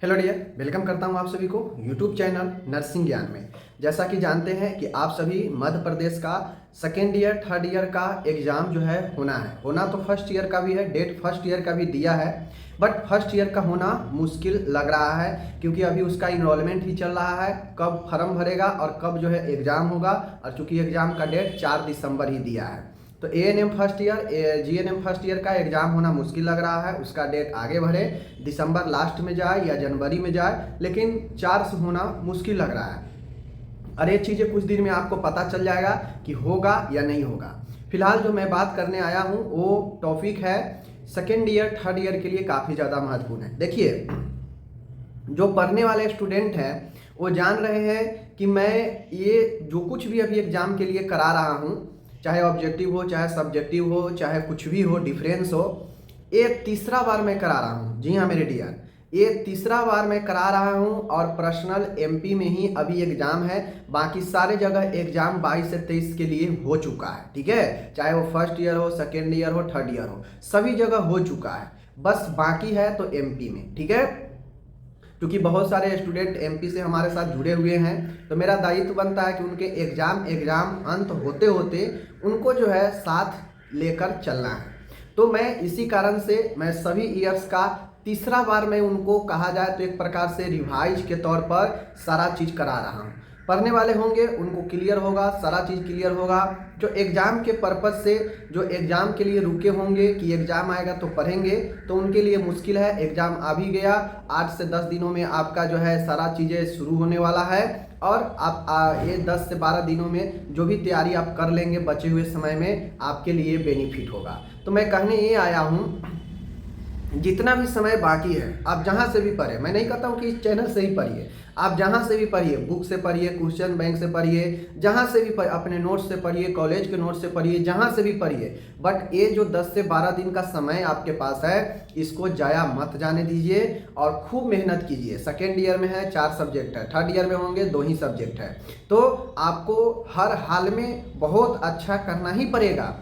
Hello dear, welcome करता हूं आप सभी को यूट्यूब चैनल नर्सिंग ज्ञान में। जैसा कि जानते हैं कि आप सभी मध्य प्रदेश का सेकेंड ईयर थर्ड ईयर का एग्ज़ाम जो है होना तो फर्स्ट ईयर का भी है, डेट फर्स्ट ईयर का भी दिया है, बट फर्स्ट ईयर का होना मुश्किल लग रहा है क्योंकि अभी उसका इनरोलमेंट ही चल रहा है। कब फॉर्म भरेगा और कब जो है एग्ज़ाम होगा, और चूँकि एग्ज़ाम का डेट 4 दिसंबर ही दिया है तो ANM first year GNM first year का एग्ज़ाम होना मुश्किल लग रहा है। उसका डेट आगे बढ़े, दिसंबर लास्ट में जाए या जनवरी में जाए, लेकिन 4 से होना मुश्किल लग रहा है। और ये चीज़ें कुछ दिन में आपको पता चल जाएगा कि होगा या नहीं होगा। फिलहाल जो मैं बात करने आया हूँ वो टॉपिक है सेकेंड ईयर थर्ड ईयर के लिए काफ़ी ज़्यादा महत्वपूर्ण है। देखिए, जो पढ़ने वाले स्टूडेंट हैं वो जान रहे हैं कि मैं ये जो कुछ भी अभी एग्ज़ाम के लिए करा रहा हूँ, चाहे ऑब्जेक्टिव हो, चाहे सब्जेक्टिव हो, चाहे कुछ भी हो, डिफरेंस हो, ये तीसरा बार मैं करा रहा हूँ। जी हाँ मेरे डियर, ये तीसरा बार मैं करा रहा हूँ और पर्सनल एमपी में ही अभी एग्ज़ाम है। बाकी सारे जगह एग्ज़ाम 22 से 23 के लिए हो चुका है, ठीक है। चाहे वो फर्स्ट ईयर हो, सेकेंड ईयर हो, थर्ड ईयर हो, सभी जगह हो चुका है, बस बाकी है तो एमपी में, ठीक है। क्योंकि बहुत सारे स्टूडेंट एमपी से हमारे साथ जुड़े हुए हैं तो मेरा दायित्व बनता है कि उनके एग्ज़ाम अंत होते होते उनको जो है साथ लेकर चलना है। तो मैं इसी कारण से मैं सभी ईयर्स का तीसरा बार मैं उनको कहा जाए तो एक प्रकार से रिवाइज के तौर पर सारा चीज़ करा रहा हूँ। पढ़ने वाले होंगे उनको क्लियर होगा, सारा चीज़ क्लियर होगा। जो एग्ज़ाम के पर्पज़ से जो एग्ज़ाम के लिए रुके होंगे कि एग्ज़ाम आएगा तो पढ़ेंगे, तो उनके लिए मुश्किल है। एग्ज़ाम आ भी गया, 8 से 10 दिनों में आपका जो है सारा चीज़ें शुरू होने वाला है और आप ये 10 से 12 दिनों में जो भी तैयारी आप कर लेंगे बचे हुए समय में, आपके लिए बेनिफिट होगा। तो मैं कहने ये आया हूँ, जितना भी समय बाकी है आप जहाँ से भी पढ़े, मैं नहीं कहता हूँ कि इस चैनल से ही पढ़िए, आप जहाँ से भी पढ़िए, बुक से पढ़िए, क्वेश्चन बैंक से पढ़िए, जहाँ से भी पढ़िए, अपने नोट्स से पढ़िए, कॉलेज के नोट्स से पढ़िए, जहाँ से भी पढ़िए, बट ये जो 10 से 12 दिन का समय आपके पास है इसको जाया मत जाने दीजिए और खूब मेहनत कीजिए। सेकेंड ईयर में है 4 सब्जेक्ट है, थर्ड ईयर में होंगे 2 ही सब्जेक्ट है, तो आपको हर हाल में बहुत अच्छा करना ही पड़ेगा।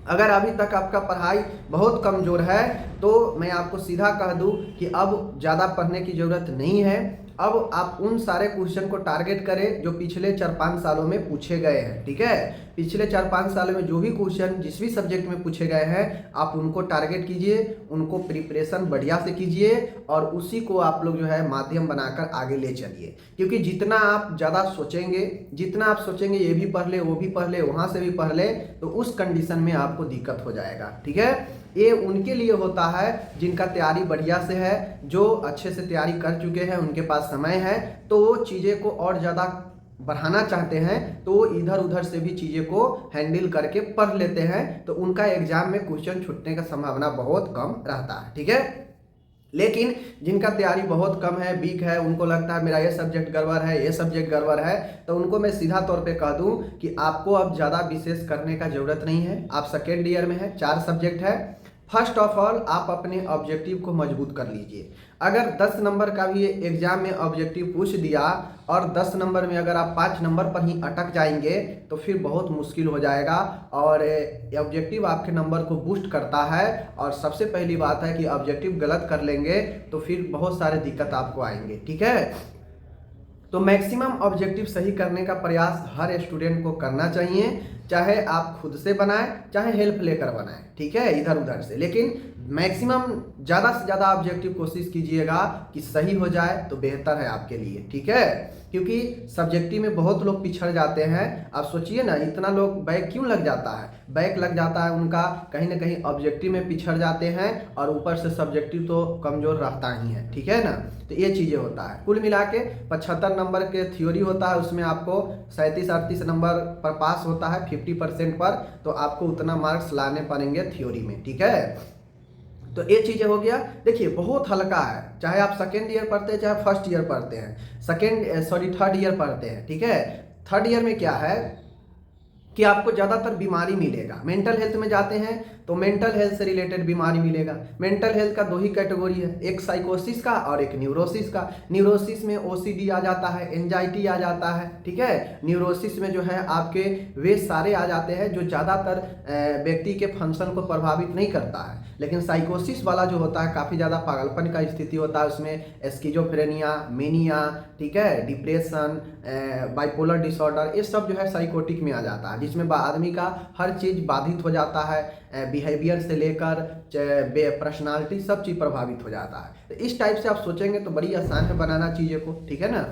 अगर अभी तक आपका पढ़ाई बहुत कमज़ोर है तो मैं आपको सीधा कह दूं कि अब ज़्यादा पढ़ने की ज़रूरत नहीं है। अब आप उन सारे क्वेश्चन को टारगेट करें जो पिछले 4-5 सालों में पूछे गए हैं, ठीक है। पिछले 4-5 सालों में जो भी क्वेश्चन जिस भी सब्जेक्ट में पूछे गए हैं आप उनको टारगेट कीजिए, उनको प्रिपरेशन बढ़िया से कीजिए और उसी को आप लोग जो है माध्यम बनाकर आगे ले चलिए। क्योंकि जितना आप ज़्यादा सोचेंगे, जितना आप सोचेंगे ये भी पढ़ ले, वो भी पढ़ ले, वहाँ से भी पढ़ ले, तो उस कंडीशन में आपको दिक्कत हो जाएगा, ठीक है। ये उनके लिए होता है जिनका तैयारी बढ़िया से है, जो अच्छे से तैयारी कर चुके हैं, उनके पास समय है, तो वो चीज़ें को और ज़्यादा बढ़ाना चाहते हैं तो वो इधर उधर से भी चीज़ें को हैंडल करके पढ़ लेते हैं, तो उनका एग्जाम में क्वेश्चन छूटने का संभावना बहुत कम रहता है, ठीक है। लेकिन जिनका तैयारी बहुत कम है, वीक है, उनको लगता है मेरा ये सब्जेक्ट गड़बड़ है, ये सब्जेक्ट गड़बड़ है, तो उनको मैं सीधा तौर पे कह दूं कि आपको अब ज़्यादा विशेष करने का ज़रूरत नहीं है। आप सेकेंड ईयर में है, 4 सब्जेक्ट है। फर्स्ट ऑफ ऑल आप अपने ऑब्जेक्टिव को मजबूत कर लीजिए। अगर 10 नंबर का भी एग्जाम में ऑब्जेक्टिव पूछ दिया और 10 नंबर में अगर आप 5 नंबर पर ही अटक जाएंगे तो फिर बहुत मुश्किल हो जाएगा। और ऑब्जेक्टिव आपके नंबर को बूस्ट करता है, और सबसे पहली बात है कि ऑब्जेक्टिव गलत कर लेंगे तो फिर बहुत सारे दिक्कत आपको आएंगे, ठीक है। तो मैक्सिमम ऑब्जेक्टिव सही करने का प्रयास हर स्टूडेंट को करना चाहिए, चाहे आप खुद से बनाएं चाहे हेल्प लेकर बनाएं, ठीक है, इधर उधर से, लेकिन मैक्सिमम ज़्यादा से ज़्यादा ऑब्जेक्टिव कोशिश कीजिएगा कि सही हो जाए तो बेहतर है आपके लिए, ठीक है। क्योंकि सब्जेक्टिव में बहुत लोग पिछड़ जाते हैं। आप सोचिए ना, इतना लोग बैक क्यों लग जाता है, बैक लग जाता है उनका, कहीं ना कहीं ऑब्जेक्टिव में पिछड़ जाते हैं और ऊपर से सब्जेक्टिव तो कमज़ोर रहता ही है, ठीक है ना। तो ये चीज़ें होता है। कुल मिला के 75 नंबर के थ्योरी होता है, उसमें आपको 37-38 नंबर पर पास होता है 50% पर, तो आपको उतना मार्क्स लाने पड़ेंगे थ्योरी में, ठीक है। तो ये चीज़ें हो गया। देखिए बहुत हल्का है, चाहे आप सेकेंड ईयर पढ़ते हैं चाहे फर्स्ट ईयर पढ़ते हैं, थर्ड ईयर पढ़ते हैं, ठीक है। थर्ड ईयर में क्या है कि आपको ज़्यादातर बीमारी मिलेगा। मेंटल हेल्थ में जाते हैं तो मेंटल हेल्थ से रिलेटेड बीमारी मिलेगा। मेंटल हेल्थ का दो ही कैटेगरी है, एक साइकोसिस का और एक न्यूरोसिस का। न्यूरोसिस में ओसीडी आ जाता है, एंजाइटी आ जाता है, ठीक है। न्यूरोसिस में जो है आपके वे सारे आ जाते हैं जो ज़्यादातर व्यक्ति के फंक्शन को प्रभावित नहीं करता है। लेकिन साइकोसिस वाला जो होता है काफ़ी ज़्यादा पागलपन का स्थिति होता है, उसमें स्किजोफ्रेनिया, मेनिया, ठीक है, डिप्रेशन, बाइपोलर डिसऑर्डर, ये सब जो है साइकोटिक में आ जाता है, जिसमें आदमी का हर चीज़ बाधित हो जाता है, बिहेवियर से लेकर पर्सनालिटी सब चीज़ प्रभावित हो जाता है। तो इस टाइप से आप सोचेंगे तो बड़ी आसान है बनाना चीज़ों को, ठीक है ना।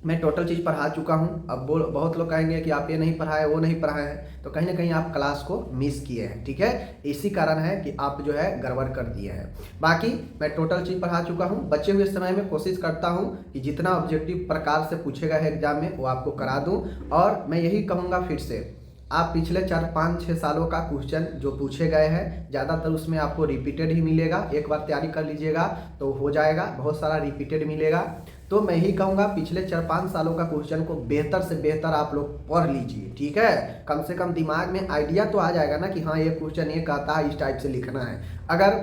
मैं टोटल चीज़ पढ़ा चुका हूँ। अब बहुत लोग कहेंगे कि आप ये नहीं पढ़ाए, वो नहीं पढ़ाए हैं, तो कहीं ना कहीं आप क्लास को मिस किए हैं, ठीक है। इसी कारण है कि आप जो है गड़बड़ कर दिए हैं। बाकी मैं टोटल चीज़ पढ़ा चुका हूँ। बचे हुए समय में कोशिश करता हूँ कि जितना ऑब्जेक्टिव प्रकार से पूछेगा है एग्जाम में वो आपको करा दूँ। और मैं यही कहूँगा फिर से, आप पिछले 4-5-6 सालों का क्वेश्चन जो पूछे गए हैं ज़्यादातर उसमें आपको रिपीटेड ही मिलेगा। एक बार तैयारी कर लीजिएगा तो हो जाएगा, बहुत सारा रिपीटेड मिलेगा। तो मैं ही कहूँगा पिछले 4-5 सालों का क्वेश्चन को बेहतर से बेहतर आप लोग पढ़ लीजिए, ठीक है। कम से कम दिमाग में आइडिया तो आ जाएगा ना कि हाँ ये क्वेश्चन ये कहता है, इस टाइप से लिखना है। अगर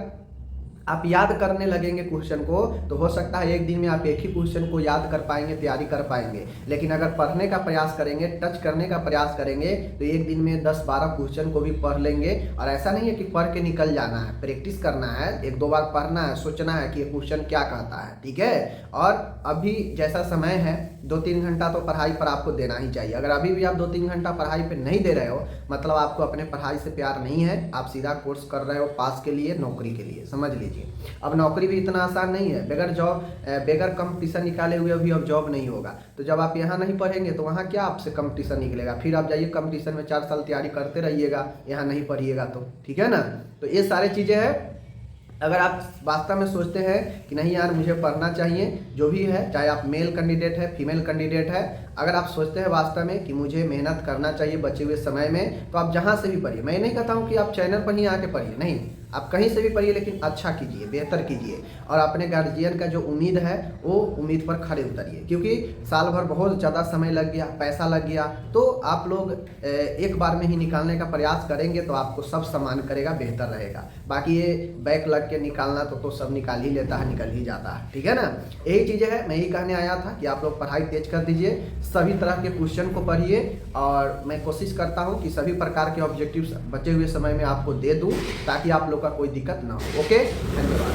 आप याद करने लगेंगे क्वेश्चन को तो हो सकता है एक दिन में आप एक ही क्वेश्चन को याद कर पाएंगे, तैयारी कर पाएंगे। लेकिन अगर पढ़ने का प्रयास करेंगे, टच करने का प्रयास करेंगे तो एक दिन में 10-12 क्वेश्चन को भी पढ़ लेंगे। और ऐसा नहीं है कि पढ़ के निकल जाना है, प्रैक्टिस करना है, 1-2 बार पढ़ना है, सोचना है कि ये क्वेश्चन क्या कहता है, ठीक है। और अभी जैसा समय है 2-3 घंटा तो पढ़ाई पर आपको देना ही चाहिए। अगर अभी भी आप 2-3 घंटा पढ़ाई पर नहीं दे रहे हो मतलब आपको अपने पढ़ाई से प्यार नहीं है, आप सीधा कोर्स कर रहे हो पास के लिए, नौकरी के लिए, समझ लीजिए। अब नौकरी भी इतना आसान नहीं है, बगैर कंपटीशन निकाले हुए भी अब जॉब नहीं होगा। तो जब आप यहाँ नहीं पढ़ेंगे तो वहाँ क्या आपसे कंपटीशन निकलेगा, फिर आप जाइए कंपटीशन में 4 साल तैयारी करते रहिएगा, यहाँ नहीं पढ़िएगा तो, ठीक है ना। तो ये सारे चीज़ें हैं। अगर आप वास्तव में सोचते हैं कि नहीं यार मुझे पढ़ना चाहिए, जो भी है, चाहे आप मेल कैंडिडेट है, फीमेल कैंडिडेट है, अगर आप सोचते हैं वास्तव में कि मुझे मेहनत करना चाहिए बचे हुए समय में, तो आप जहाँ से भी पढ़िए। मैं नहीं कहता हूँ कि आप चैनल पर ही आके पढ़िए, नहीं, आप कहीं से भी पढ़िए, लेकिन अच्छा कीजिए, बेहतर कीजिए। और अपने गार्जियन का जो उम्मीद है वो उम्मीद पर खड़े उतरिए, क्योंकि साल भर बहुत ज़्यादा समय लग गया, पैसा लग गया। तो आप लोग एक बार में ही निकालने का प्रयास करेंगे तो आपको सब सम्मान करेगा, बेहतर रहेगा। बाकी ये बैक लग के निकालना तो सब निकाल ही लेता है, निकल ही जाता है, ठीक है ना। यही चीज़ें है, मैं यही कहने आया था कि आप लोग पढ़ाई तेज कर दीजिए, सभी तरह के क्वेश्चन को पढ़िए। और मैं कोशिश करता हूँ कि सभी प्रकार के ऑब्जेक्टिव्स बचे हुए समय में आपको दे दूँ ताकि आप लोग का कोई दिक्कत ना हो। ओके, धन्यवाद।